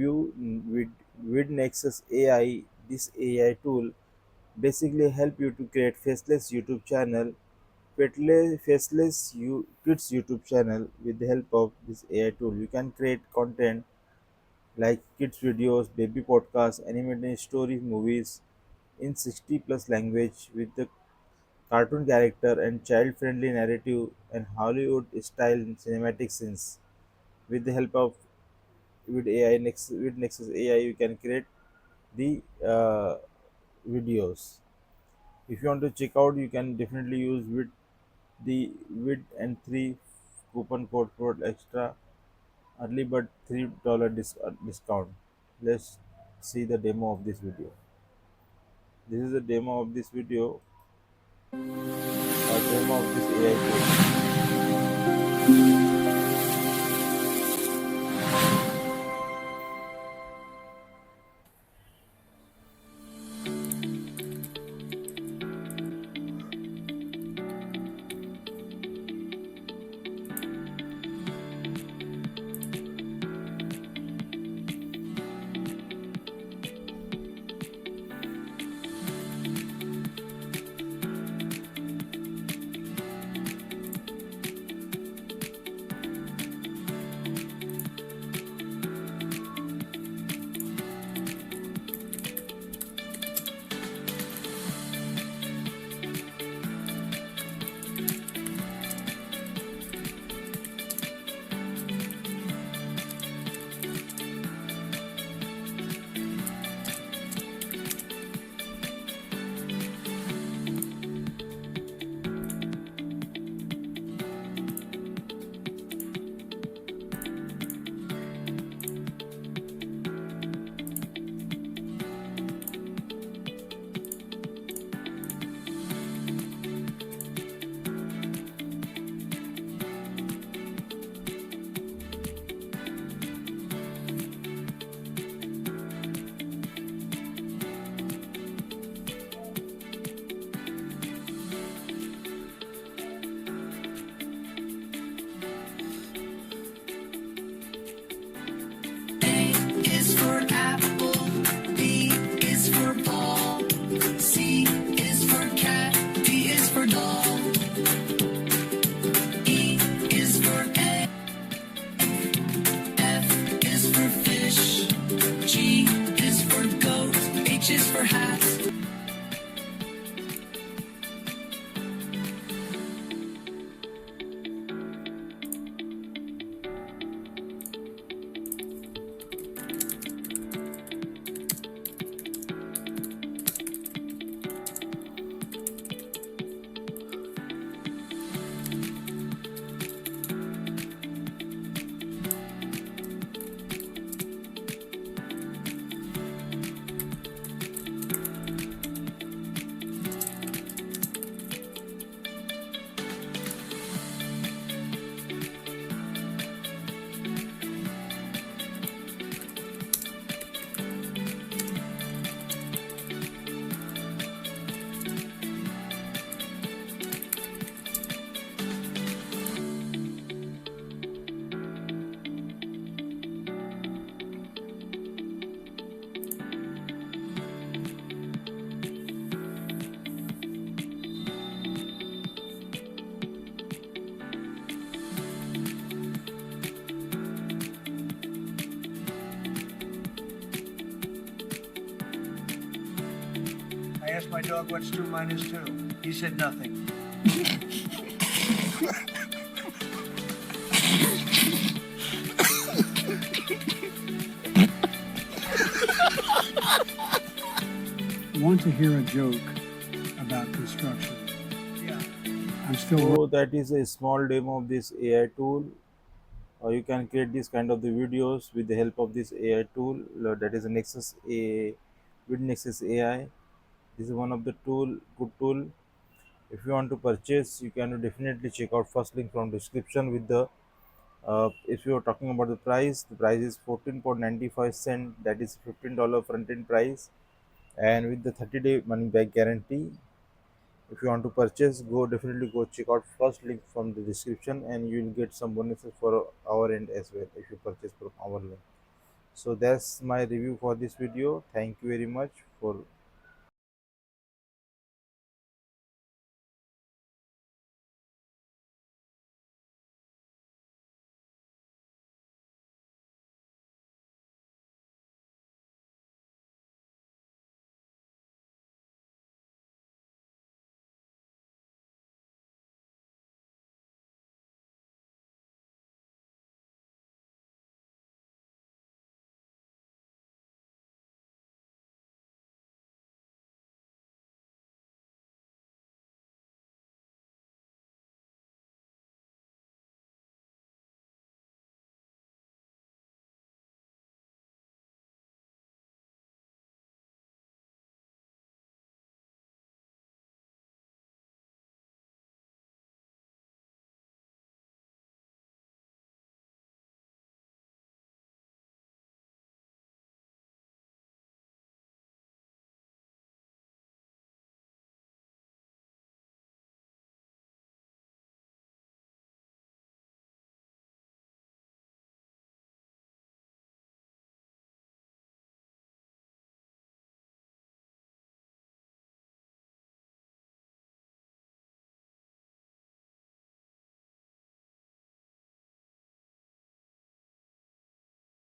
You with VidNexus AI, this AI tool basically help you to create faceless YouTube channel, faceless kids YouTube channel with the help of this AI tool. You can create content like kids videos, baby podcasts, animated stories, movies in 60 plus language with the cartoon character and child friendly narrative and Hollywood style cinematic scenes. With the help of with Nexus AI you can create the videos. If you want to check out, you can definitely use with and three coupon code for extra early bird $3 discount. Let's see the demo of this video. This is a demo of this video, a demo of this AI tool. Is for apple, B is for ball, C is for cat, D is for doll, E is for egg, F is for fish, G is for goat, H is for hat. I asked my dog what's 2 minus 2. He said nothing. Want to hear a joke about construction? Yeah. I'm still So that is a small demo of this AI tool. You can create this kind of the videos with the help of this AI tool. That is a Nexus A with Nexus AI. This is one of the good tool. If you want to purchase, you can definitely check out first link from description with the. If you are talking about the price is 14.95 cent. That is $15 front end price, and with the 30-day money back guarantee. If you want to purchase, definitely go check out first link from the description, and you will get some bonuses for our end as well if you purchase from our link. So that's my review for this video. Thank you very much for